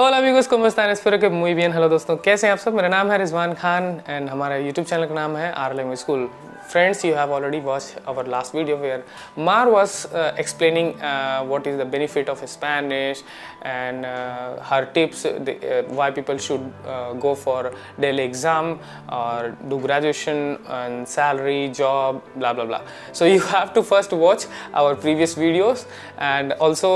Hola amigos, ¿cómo están? Espero que muy bien. Hello दोस्तों, कैसे हैं आप सब? मेरा नाम है रिजवान खान एंड हमारा YouTube चैनल का नाम है R language school. Friends, you have already watched our last video where Mar was explaining what is the benefit of Spanish and her tips, why people should go for Dele exam or do graduation and salary, job, blah blah blah. So you have to first watch our previous videos and also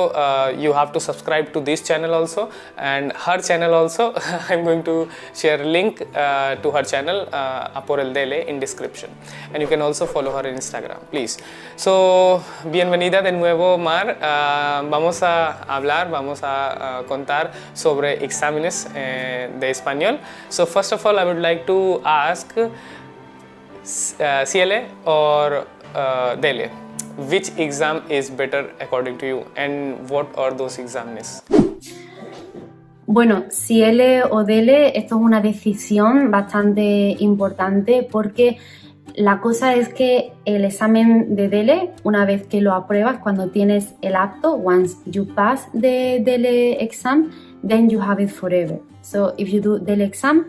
you have to subscribe to this channel also and her channel also. I'm going to share a link to her channel Aporel Dele in description. And you can also follow her in Instagram, please. So, bienvenida de nuevo, Mar. Vamos a hablar, vamos a contar sobre exámenes de español. So, first of all, I would like to ask SIELE or Dele, which exam is better according to you and what are those exams? Bueno, SIELE o Dele, esto es una decisión bastante importante porque la cosa es que el examen de Dele, una vez que lo apruebas, cuando tienes el apto, once you pass the Dele exam, then you have it forever. So if you do Dele exam,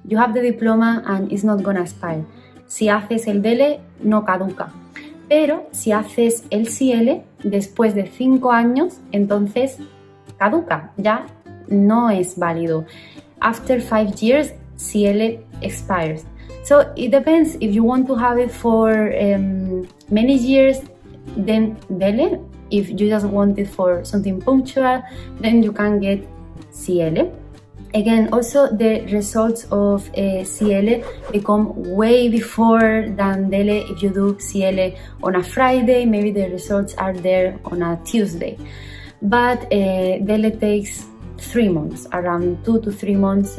you have the diploma and it's not gonna expire. Si haces el Dele, no caduca. Pero si haces el SIELE, después de 5 años, entonces caduca, ya no es válido. After 5 years, SIELE expires. So it depends. If you want to have it for many years, then Dele. If you just want it for something punctual, then you can get SIELE. Again, also the results of SIELE become way before than Dele. If you do SIELE on a Friday, maybe the results are there on a Tuesday. But Dele takes 3 months, around 2 to 3 months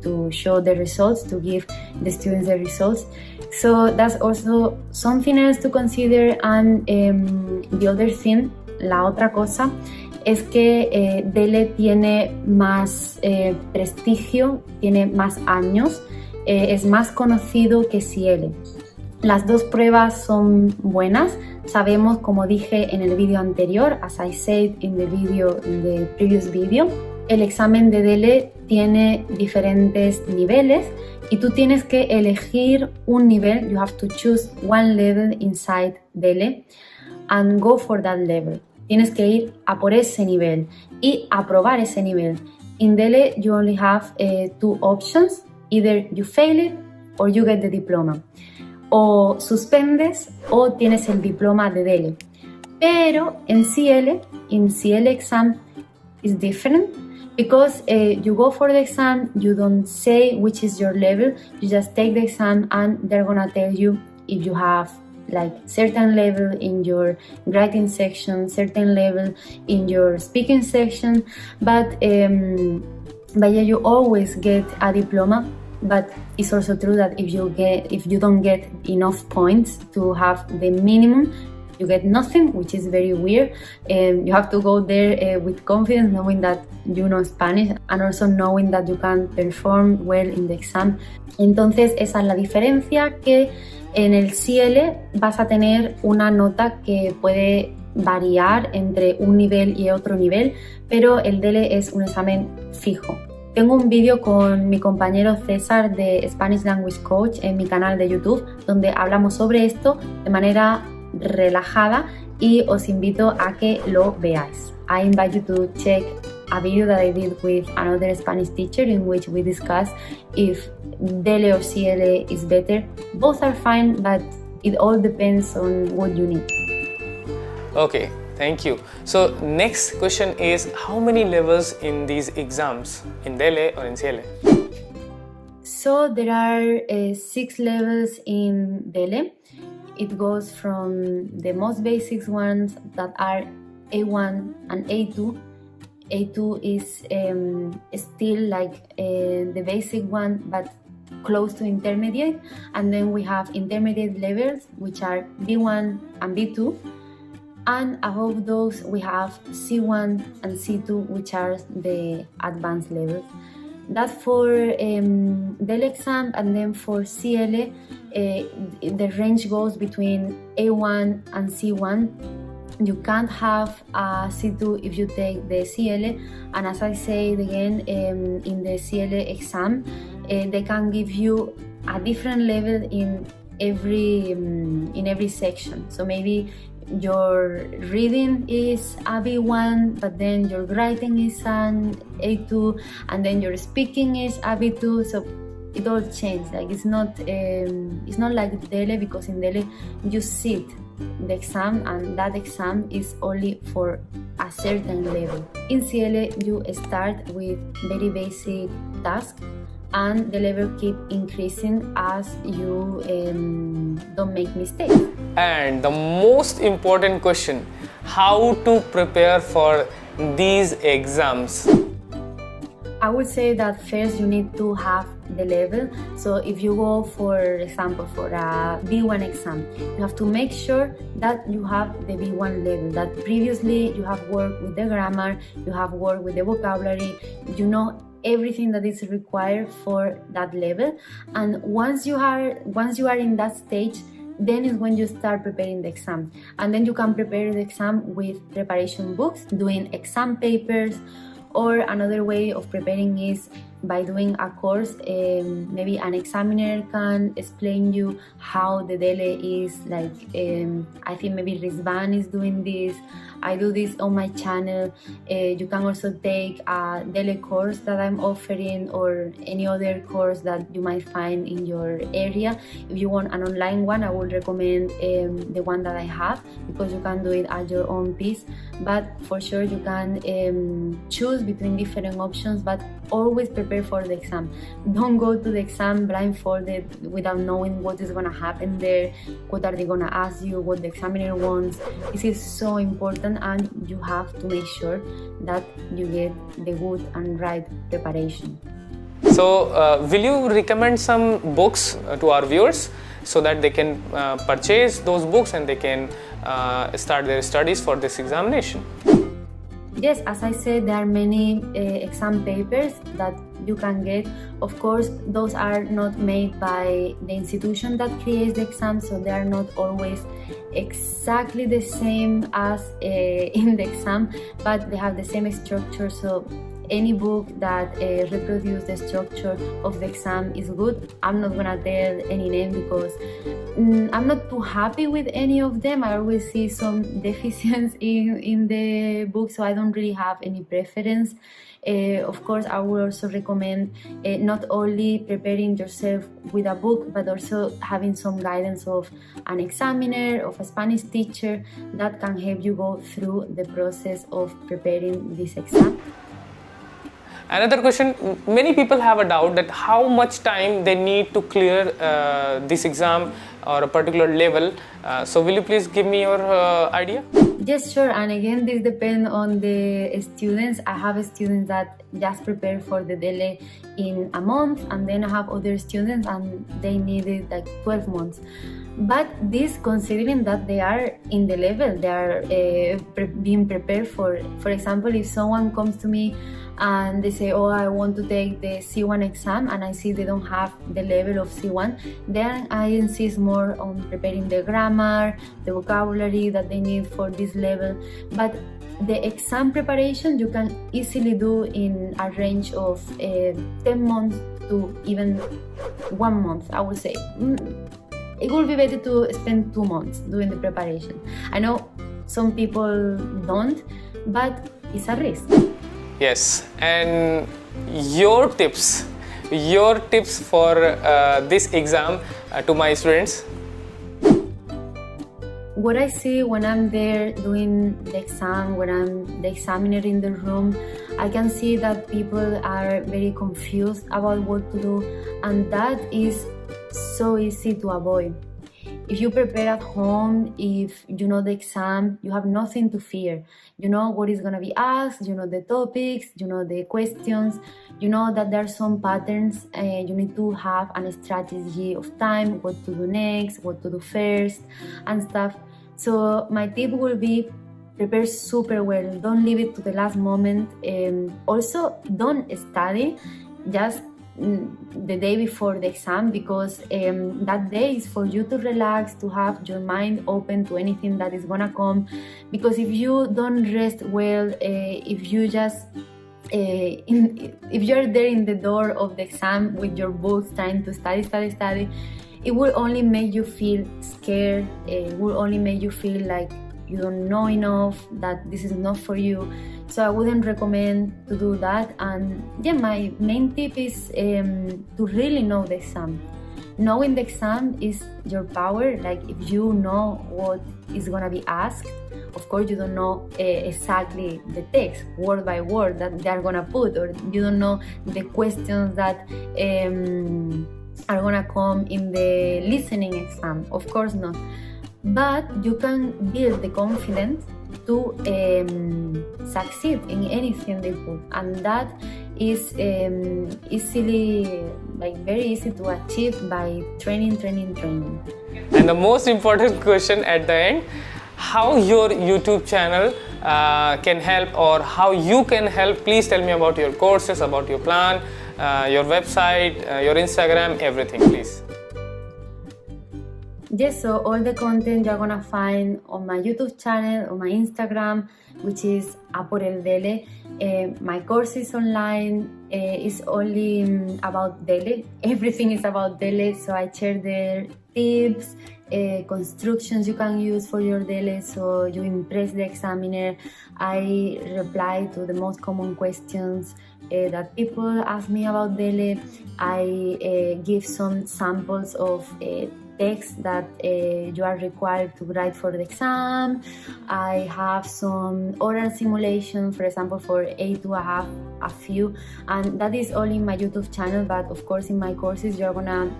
to show the results, to give the students the results. So that's also something else to consider. And the other thing, la otra cosa, es que Dele tiene más prestigio, tiene más años, es más conocido que SIELE. Las dos pruebas son buenas. Sabemos, como dije en el vídeo anterior, as I said in the previous video, el examen de Dele tiene diferentes niveles y tú tienes que elegir un nivel. You have to choose one level inside Dele and go for that level. Tienes que ir a por ese nivel y aprobar ese nivel. In Dele, you only have 2 options. Either you fail it or you get the diploma. O suspendes o tienes el diploma de Dele. Pero en SIELE exam is different because you go for the exam, you don't say which is your level, you just take the exam and they're gonna tell you if you have like certain level in your writing section, certain level in your speaking section, but yeah, you always get a diploma. But it's also true that if you don't get enough points to have the minimum, you get nothing, which is very weird. You have to go there with confidence, knowing that you know Spanish and also knowing that you can perform well in the exam. Entonces esa es la diferencia, que en el SIELE vas a tener una nota que puede variar entre un nivel y otro nivel, pero el Dele es un examen fijo. Tengo un vídeo con mi compañero César de Spanish Language Coach en mi canal de YouTube donde hablamos sobre esto de manera relajada y os invito a que lo veáis. I invite you to check a video that I did with another Spanish teacher in which we discuss if Dele or SIELE is better. Both are fine, but it all depends on what you need. Okay. Thank you. So next question is, how many levels in these exams, in Dele or in SIELE? So there are 6 levels in Dele. It goes from the most basic ones that are A1 and A2. A2 is still like the basic one, but close to intermediate. And then we have intermediate levels, which are B1 and B2. And above those, we have C1 and C2, which are the advanced levels. That's for Dele exam, and then for SIELE, the range goes between A1 and C1. You can't have a C2 if you take the SIELE, and as I said again, in the SIELE exam, they can give you a different level in every section. So maybe your reading is a B1, but then your writing is an A2, and then your speaking is a B2. So it all changes. Like it's not like Dele, because in Dele you sit the exam, and that exam is only for a certain level. In SIELE you start with very basic tasks, and the level keep increasing as you don't make mistakes. And the most important question, how to prepare for these exams? I would say that first you need to have the level. So if you go, for example, for a B1 exam, you have to make sure that you have the B1 level, that previously you have worked with the grammar, you have worked with the vocabulary, you know everything that is required for that level. And once you are in that stage, then is when you start preparing the exam. And then you can prepare the exam with preparation books, doing exam papers, or another way of preparing is by doing a course. Maybe an examiner can explain you how the Dele is, like I think maybe Rizwan is doing this. I do this on my channel. You can also take a Dele course that I'm offering, or any other course that you might find in your area. If you want an online one, I would recommend the one that I have, because you can do it at your own pace. But for sure you can choose between different options, but always prepare for the exam. Don't go to the exam blindfolded without knowing what is going to happen there, what are they going to ask you, what the examiner wants. This is so important, and you have to make sure that you get the good and right preparation. So will you recommend some books to our viewers so that they can purchase those books and they can start their studies for this examination? Yes, as I said, there are many exam papers that you can get. Of course, those are not made by the institution that creates the exam, so they are not always exactly the same as in the exam, but they have the same structure. So any book that reproduces the structure of the exam is good. I'm not gonna tell any name because I'm not too happy with any of them. I always see some deficiencies in the book, so I don't really have any preference. Of course, I would also recommend not only preparing yourself with a book, but also having some guidance of an examiner, of a Spanish teacher that can help you go through the process of preparing this exam. Another question, many people have a doubt that how much time they need to clear this exam or a particular level. So will you please give me your idea? Yes, sure. And again, this depends on the students. I have students that just prepare for the Dele in a month, and then I have other students and they need it like 12 months. But this considering that they are in the level, they are being prepared for example, if someone comes to me and they say, oh, I want to take the C1 exam, and I see they don't have the level of C1, then I insist more on preparing the grammar, the vocabulary that they need for this level. But the exam preparation you can easily do in a range of 10 months to even 1 month, I would say. It would be better to spend 2 months doing the preparation. I know some people don't, but it's a risk. Yes, and your tips for this exam to my students? What I see when I'm there doing the exam, when I'm the examiner in the room, I can see that people are very confused about what to do, and that is so easy to avoid. If you prepare at home, if you know the exam, you have nothing to fear. You know what is going to be asked, you know the topics, you know the questions, you know that there are some patterns, and you need to have a strategy of time, what to do next, what to do first, and stuff. So my tip will be prepare super well. Don't leave it to the last moment. Also, don't study. Just the day before the exam, because that day is for you to relax, to have your mind open to anything that is gonna come. Because if you don't rest well, if you just if you're there in the door of the exam with your books trying to study, it will only make you feel scared. It will only make you feel like you don't know enough, that this is not for you. So I wouldn't recommend to do that. And yeah, my main tip is to really know the exam. Knowing the exam is your power. Like, if you know what is gonna be asked, of course you don't know exactly the text word by word that they are gonna put, or you don't know the questions that are gonna come in the listening exam, of course not. But you can build the confidence to succeed in anything they put, and that is easily, like, very easy to achieve by training. And the most important question at the end, how your YouTube channel can help, or how you can help. Please tell me about your courses, about your plan, your website, your Instagram, everything, please. Yes, so all the content you're gonna find on my YouTube channel, on my Instagram, which is Dele. My course is online. It's only about Dele. Everything is about Dele, so I share there tips, constructions you can use for your Dele, so you impress the examiner. I reply to the most common questions that people ask me about Dele. I give some samples of text that you are required to write for the exam. I have some oral simulation, for example, for A2 I have a few, and that is all in my YouTube channel. But of course in my courses you're gonna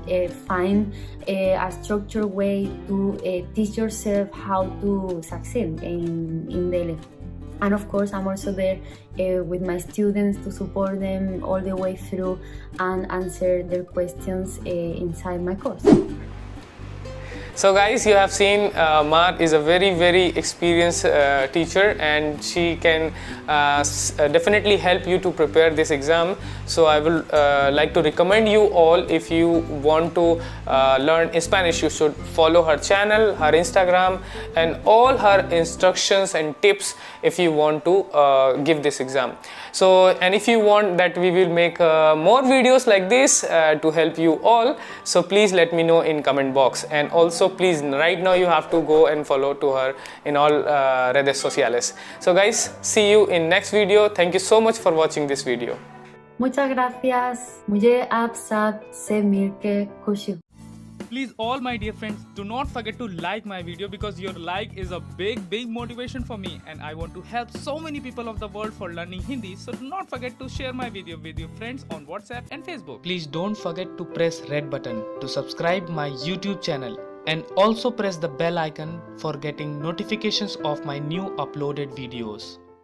find a structured way to teach yourself how to succeed in Dele. And of course I'm also there with my students to support them all the way through and answer their questions inside my course. So guys, you have seen Mar is a very experienced teacher, and she can definitely help you to prepare this exam. So I will like to recommend you all, if you want to learn Spanish, you should follow her channel, her Instagram, and all her instructions and tips if you want to give this exam. So, and if you want that we will make more videos like this to help you all, so please let me know in comment box. And also please, right now you have to go and follow to her in all redes sociales. So guys, see you in next video. Thank you so much for watching this video. Muchas gracias. मुझे आप सब से मिलके खुशी हुई. Please, all my dear friends, do not forget to like my video, because your like is a big motivation for me, and I want to help so many people of the world for learning Hindi. So do not forget to share my video with your friends on WhatsApp and Facebook. Please don't forget to press red button to subscribe my YouTube channel, and also press the bell icon for getting notifications of my new uploaded videos.